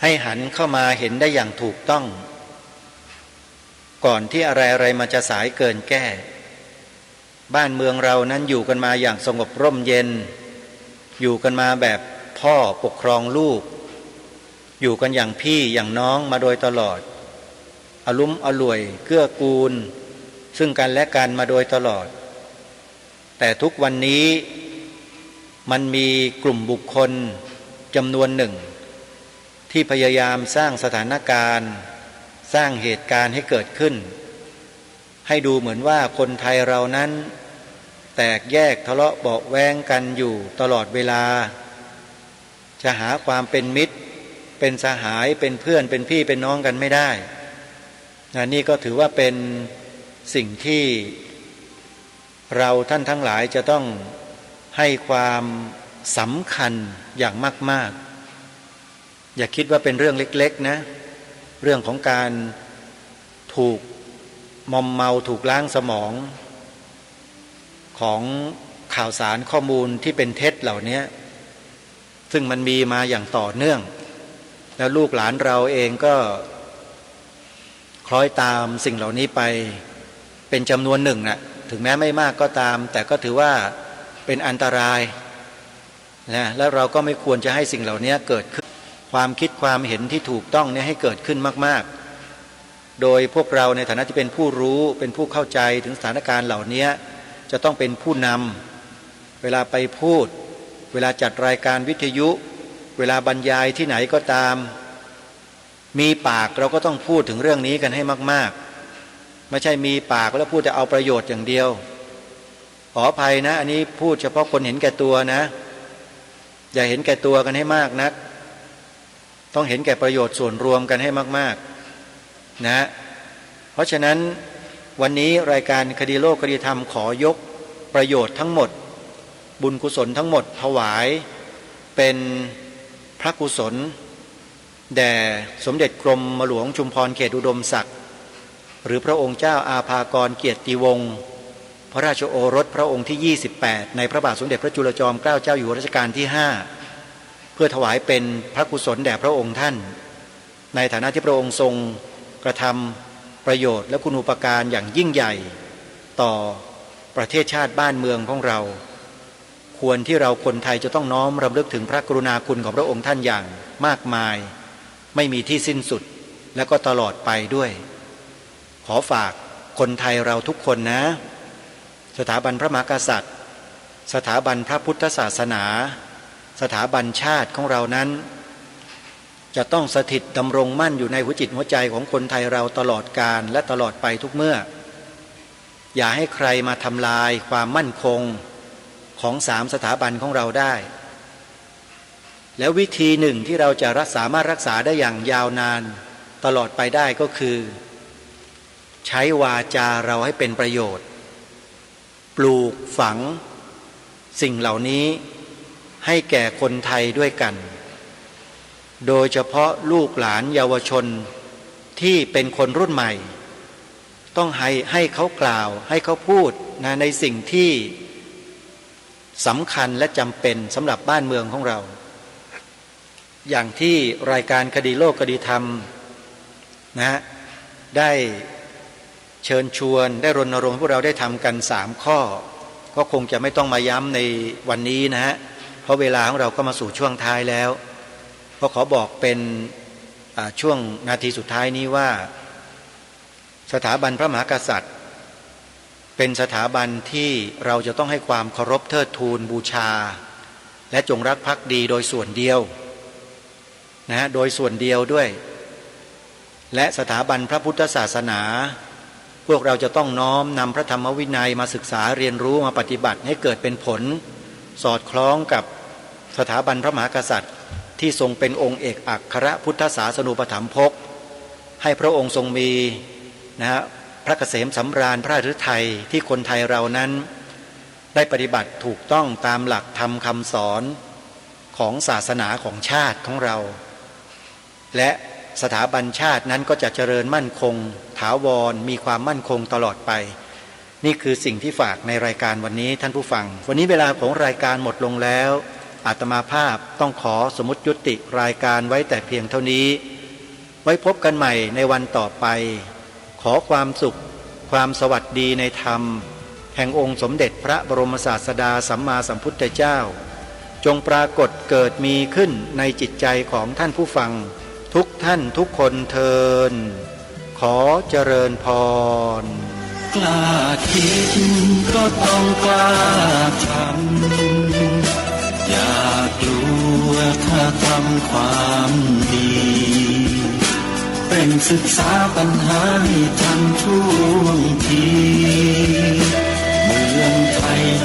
ให้หันเข้ามาเห็นได้อย่างถูกต้องก่อนที่อะไรๆมันจะสายเกินแก้บ้านเมืองเรานั้นอยู่กันมาอย่างสงบร่มเย็นอยู่กันมาแบบพ่อปกครองลูกอยู่กันอย่างพี่อย่างน้องมาโดยตลอดอลุ้มอล่วยเกื้อกูลซึ่งกันและกันมาโดยตลอดแต่ทุกวันนี้มันมีกลุ่มบุคคลจำนวนหนึ่งที่พยายามสร้างสถานการณ์สร้างเหตุการณ์ให้เกิดขึ้นให้ดูเหมือนว่าคนไทยเรานั้นแตกแยกทะเลาะเบาะแว้งกันอยู่ตลอดเวลาจะหาความเป็นมิตรเป็นสหายเป็นเพื่อนเป็นพี่เป็นน้องกันไม่ได้นี่ก็ถือว่าเป็นสิ่งที่เราท่านทั้งหลายจะต้องให้ความสำคัญอย่างมากๆอย่าคิดว่าเป็นเรื่องเล็กๆนะเรื่องของการถูกมอมเมาถูกล้างสมองของข่าวสารข้อมูลที่เป็นเท็จเหล่านี้ซึ่งมันมีมาอย่างต่อเนื่องแล้วลูกหลานเราเองก็คล้อยตามสิ่งเหล่านี้ไปเป็นจำนวนหนึ่งนะถึงแม้ไม่มากก็ตามแต่ก็ถือว่าเป็นอันตรายนะแล้วเราก็ไม่ควรจะให้สิ่งเหล่านี้เกิดขึ้นความคิดความเห็นที่ถูกต้องเนี่ยให้เกิดขึ้นมากๆโดยพวกเราในฐานะที่เป็นผู้รู้เป็นผู้เข้าใจถึงสถานการณ์เหล่านี้จะต้องเป็นผู้นำเวลาไปพูดเวลาจัดรายการวิทยุเวลาบรรยายที่ไหนก็ตามมีปากเราก็ต้องพูดถึงเรื่องนี้กันให้มากๆไม่ใช่มีปากแล้วพูดแต่เอาประโยชน์อย่างเดียวขออภัยนะอันนี้พูดเฉพาะคนเห็นแก่ตัวนะอย่าเห็นแก่ตัวกันให้มากนักต้องเห็นแก่ประโยชน์ส่วนรวมกันให้มากๆนะเพราะฉะนั้นวันนี้รายการคดีโลกคดีธรรมขอยกประโยชน์ทั้งหมดบุญกุศลทั้งหมดถวายเป็นพระกุศลแด่สมเด็จกรมหลวงชุมพรเขตอุดมศักดิ์หรือพระองค์เจ้าอาภากรเกียรติวงศ์พระราชโอรสพระองค์ที่28ในพระบาทสมเด็จพระจุลจอมเกล้าเจ้าอยู่หัวรัชกาลที่5เพื่อถวายเป็นพระกุศลแด่พระองค์ท่านในฐานะที่พระองค์ทรงกระทำประโยชน์และคุณูปการอย่างยิ่งใหญ่ต่อประเทศชาติบ้านเมืองของเราควรที่เราคนไทยจะต้องน้อมรำลึกถึงพระกรุณาคุณของพระองค์ท่านอย่างมากมายไม่มีที่สิ้นสุดและก็ตลอดไปด้วยขอฝากคนไทยเราทุกคนนะสถาบันพระมหากษัตริย์สถาบันพระพุทธศาสนาสถาบันชาติของเรานั้นจะต้องสถิตดำรงมั่นอยู่ในหัวจิตหัวใจของคนไทยเราตลอดกาลและตลอดไปทุกเมื่ออย่าให้ใครมาทำลายความมั่นคงของ3สถาบันของเราได้แล้ววิธีหนึ่งที่เราจะสามารถรักษาได้อย่างยาวนานตลอดไปได้ก็คือใช้วาจาเราให้เป็นประโยชน์ปลูกฝังสิ่งเหล่านี้ให้แก่คนไทยด้วยกันโดยเฉพาะลูกหลานเยาวชนที่เป็นคนรุ่นใหม่ต้องให้เขากล่าวให้เขาพูดนะในสิ่งที่สำคัญและจำเป็นสำหรับบ้านเมืองของเราอย่างที่รายการคดีโลกคดีธรรมนะได้เชิญชวนได้รณรงค์ให้พวกเราได้ทำกัน3ข้อก็คงจะไม่ต้องมาย้ำในวันนี้นะฮะเพราะเวลาของเราก็มาสู่ช่วงท้ายแล้วก็ขอบอกเป็น ช่วงนาทีสุดท้ายนี้ว่าสถาบันพระมหากษัตริย์เป็นสถาบันที่เราจะต้องให้ความเคารพเทิดทูนบูชาและจงรักภักดีโดยส่วนเดียวนะโดยส่วนเดียวด้วยและสถาบันพระพุทธศาสนาพวกเราจะต้องน้อมนำพระธรรมวินัยมาศึกษาเรียนรู้มาปฏิบัติให้เกิดเป็นผลสอดคล้องกับสถาบันพระมหากษัตริย์ที่ทรงเป็นองค์เอกอัครพุทธศาสนูปถัมภกให้พระองค์ทรงมีพระเกษมสำราญพระฤทัยที่คนไทยเรานั้นได้ปฏิบัติถูกต้องตามหลักธรรมคำสอนของศาสนาของชาติของเราและสถาบันชาตินั้นก็จะเจริญมั่นคงถาวรมีความมั่นคงตลอดไปนี่คือสิ่งที่ฝากในรายการวันนี้ท่านผู้ฟังวันนี้เวลาของรายการหมดลงแล้วอาตมาภาพต้องขอสมมุติยุติรายการไว้แต่เพียงเท่านี้ไว้พบกันใหม่ในวันต่อไปขอความสุขความสวัสดีในธรรมแห่งองค์สมเด็จพระบรมศาสดาสัมมาสัมพุทธเจ้าจงปรากฏเกิดมีขึ้นในจิตใจของท่านผู้ฟังทุกท่านทุกคนเทินขอเจริญพรกล้าคิดก็ต้องกล้าทำอย่ากลัวถ้าทำความดีเป็นศึกษาปัญหาให้ทันท่วงทีเมืองไทย